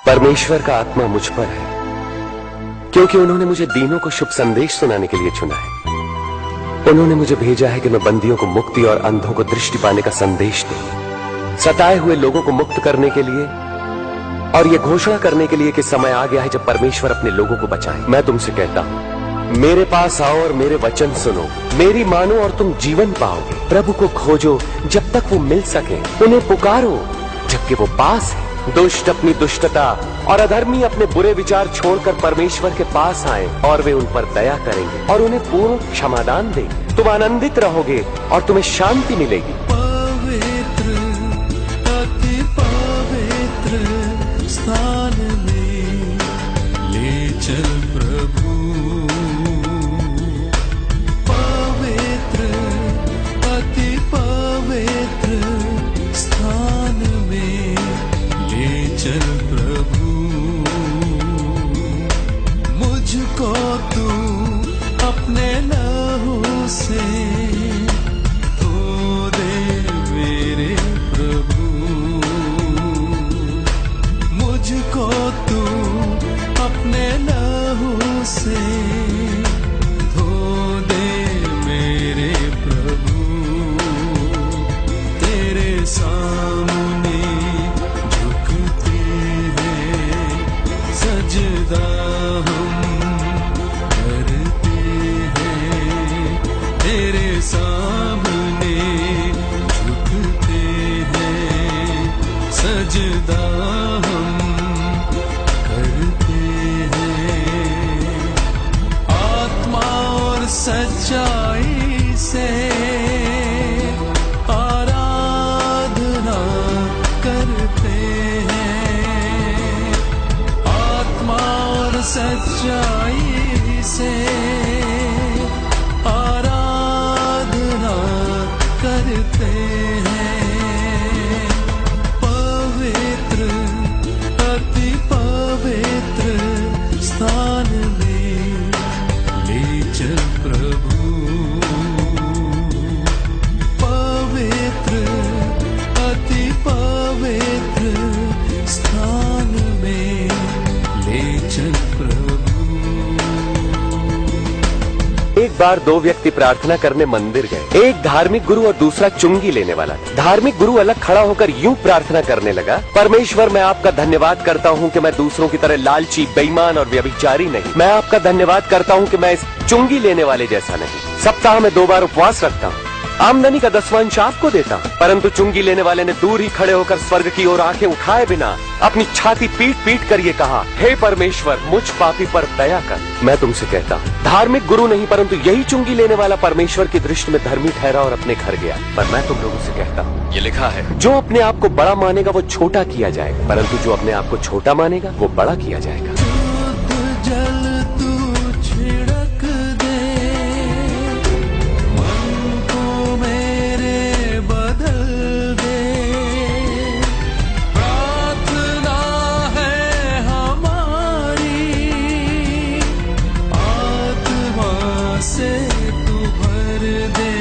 परमेश्वर का आत्मा मुझ पर है, क्योंकि उन्होंने मुझे दीनों को शुभ संदेश सुनाने के लिए चुना है। उन्होंने मुझे भेजा है कि मैं बंदियों को मुक्ति और अंधों को दृष्टि पाने का संदेश दूं, सताए हुए लोगों को मुक्त करने के लिए और ये घोषणा करने के लिए कि समय आ गया है जब परमेश्वर अपने लोगों को बचाए। मैं तुमसे कहता हूं, मेरे पास आओ और मेरे वचन सुनो, मेरी मानो और तुम जीवन पाओगे। प्रभु को खोजो जब तक वो मिल सके, उन्हें पुकारो जबकि वो पास है। दुष्ट अपनी दुष्टता और अधर्मी अपने बुरे विचार छोड़कर परमेश्वर के पास आए और वे उन पर दया करेंगे और उन्हें पूर्ण क्षमादान देंगे। तुम आनंदित रहोगे और तुम्हें शांति मिलेगी। पवित्र, अति पवित्र स्थान में ले चल प्रभु। पवित्र, अति पवित्र स्थान में ले चल प्रभु। मुझको तू अपने लहू से धो दे मेरे प्रभु। मुझको तू अपने लहू से धो दे मेरे प्रभु। तेरे सामने झुकते हैं, सजदा हम करते हैं। तेरे सामने झुकते हैं, सजदा हम करते हैं। आत्मा और सच्चाई से आराधना करते हैं। आत्मा और सच्चाई से आराधना करते हैं। पवित्र, अति पवित्र स्थान में ले चल प्रभु। पवित्र, अति पवित्र स्थान में ले चल प्रभु। एक बार दो व्यक्ति प्रार्थना करने मंदिर गए। एक धार्मिक गुरु और दूसरा चुंगी लेने वाला। धार्मिक गुरु अलग खड़ा होकर यूं प्रार्थना करने लगा, परमेश्वर मैं आपका धन्यवाद करता हूं कि मैं दूसरों की तरह लालची, बेईमान और व्यभिचारी नहीं। मैं आपका धन्यवाद करता हूं कि मैं इस चुंगी लेने वाले जैसा नहीं। सप्ताह में 2 बार उपवास रखता हूं, आमदनी का 10वां अंश आपको देता हूं। परंतु चुंगी लेने वाले ने दूर ही खड़े होकर स्वर्ग की ओर आंखें उठाए बिना अपनी छाती पीट पीट कर ये कहा, हे परमेश्वर मुझ पापी पर दया कर। मैं तुमसे कहता हूं, धार्मिक गुरु नहीं परंतु यही चुंगी लेने वाला परमेश्वर की दृष्टि में धर्मी ठहरा और अपने घर गया। पर मैं तुम लोगों से कहता हूं, ये लिखा है, जो अपने आप को बड़ा मानेगा वो छोटा किया जाएगा, परंतु जो अपने आप को छोटा मानेगा वो बड़ा किया जाएगा। शुद्ध जल तू छिड़क दे, मन को मेरे बदल दे। प्रार्थना है हमारी, आत्मा से तू भर दे।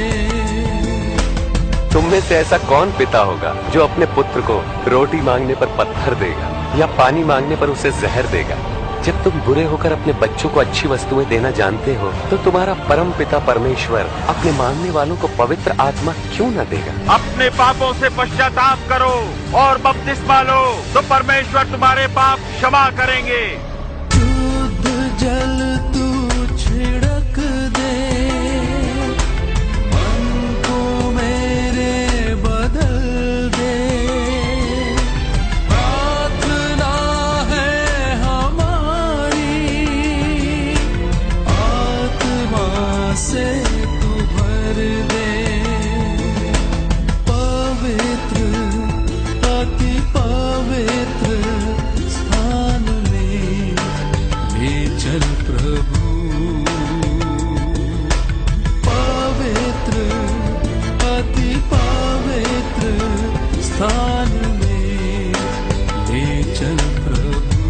तुम में से ऐसा कौन पिता होगा जो अपने पुत्र को रोटी मांगने पर पत्थर देगा या पानी मांगने पर उसे जहर देगा? जब तुम बुरे होकर अपने बच्चों को अच्छी वस्तुएं देना जानते हो तो तुम्हारा परम पिता परमेश्वर अपने मांगने वालों को पवित्र आत्मा क्यों न देगा? अपने पापों से पश्चाताप करो और बपतिस्मा लो तो परमेश्वर तुम्हारे पाप क्षमा करेंगे। शुद्ध जल तू छिड़क दे, मन को मेरे बदल दे। प्रार्थना है हमारी, आत्मा से तू भर दे। पवित्र, अति पवित्र स्थान में ले चल प्रभु। पवित्र, अति पवित्र स्थान में ले चल प्रभु।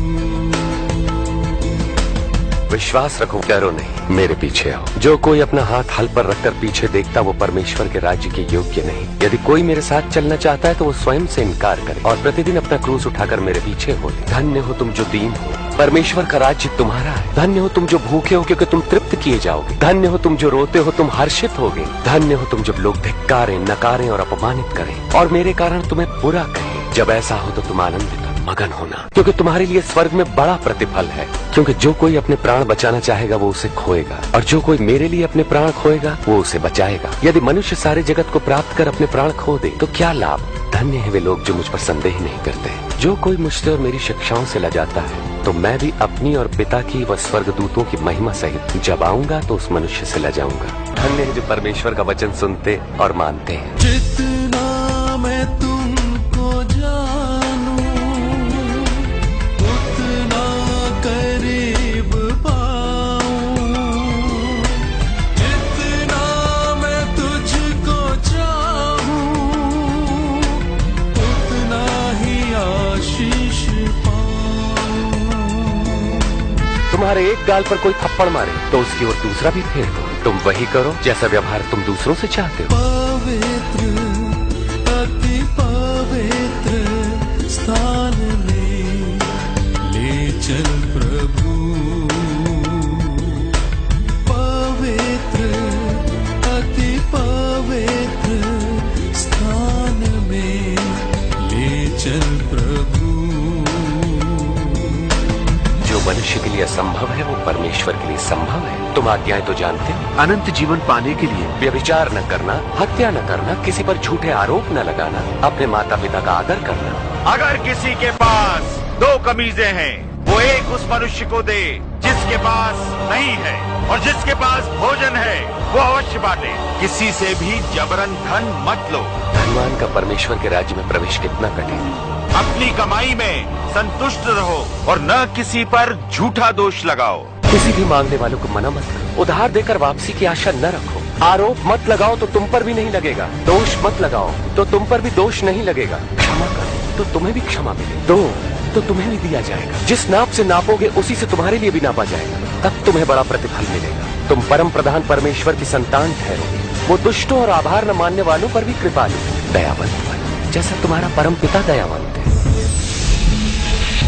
विश्वास रखो, डरो नहीं, मेरे पीछे आओ। जो कोई अपना हाथ हल पर रखकर पीछे देखता वो परमेश्वर के राज्य के योग्य नहीं। यदि कोई मेरे साथ चलना चाहता है तो वो स्वयं से इनकार करे और प्रतिदिन अपना क्रूस उठाकर मेरे पीछे हो। धन्य हो तुम जो दीन हो, परमेश्वर का राज्य तुम्हारा है। धन्य हो तुम जो भूखे हो क्योंकि तुम तृप्त किए जाओगे। धन्य हो तुम जो रोते हो, तुम हर्षित होगे। धन्य हो तुम जब लोग धिक्कारें, नकारें और अपमानित करें और मेरे कारण तुम्हें बुरा कहें। जब ऐसा हो तो तुम आनंदित हो, मगन होना, क्योंकि तुम्हारे लिए स्वर्ग में बड़ा प्रतिफल है। क्योंकि जो कोई अपने प्राण बचाना चाहेगा वो उसे खोएगा, और जो कोई मेरे लिए अपने प्राण खोएगा वो उसे बचाएगा। यदि मनुष्य सारे जगत को प्राप्त कर अपने प्राण खो दे तो क्या लाभ। धन्य है वे लोग जो मुझ पर संदेह नहीं करते। जो कोई मुझसे और मेरी शिक्षाओं से लजाता है तो मैं भी अपनी और पिता की व स्वर्ग दूतों की महिमा सहित जब आऊंगा तो उस मनुष्य से लजाऊंगा। धन्य है जो परमेश्वर का वचन सुनते और मानते हैं। जितना मैं तुमको जानूं उतना करीब पाऊं, जितना मैं तुझको चाहूं उतना ही आशीष पाऊं। तुम्हारे एक गाल पर कोई थप्पड़ मारे तो उसकी ओर दूसरा भी फेर दो। तुम वही करो जैसा व्यवहार तुम दूसरों से चाहते हो। पवित्र, अति पवित्र स्थान में ले चल प्रभु। पवित्र, अति पवित्र स्थान में ले चल प्रभु। जो मनुष्य के लिए असंभव है वो परमेश्वर के लिए संभव है। तुम आज्ञाएं तो जानते हो। अनंत जीवन पाने के लिए व्यभिचार न करना, हत्या न करना, किसी पर झूठे आरोप न लगाना, अपने माता पिता का आदर करना। अगर किसी के पास 2 कमीजें हैं, वो एक उस मनुष्य को दे जिसके पास नहीं है, और जिसके पास भोजन है वो अवश्य बांटे। किसी से भी जबरन धन मत लो। धनवान का परमेश्वर के राज्य में प्रवेश कितना कठिन है। अपनी कमाई में संतुष्ट रहो और न किसी पर झूठा दोष लगाओ। किसी भी मांगने वालों को मना मत करो। उधार देकर वापसी की आशा न रखो। आरोप मत लगाओ तो तुम पर भी नहीं लगेगा। दोष मत लगाओ तो तुम पर भी दोष नहीं लगेगा। क्षमा करो तो तुम्हें भी क्षमा मिले। दो तो तुम्हें भी दिया जाएगा। जिस नाप से नापोगे उसी से तुम्हारे लिए भी नापा जाएगा। तब तुम्हें बड़ा प्रतिफल मिलेगा। तुम परम प्रधान परमेश्वर की संतान ठहरोगे। वो दुष्टों और आभार न मानने वालों पर भी कृपालु, दयावंत बनो जैसा तुम्हारा परम पिता दयावान।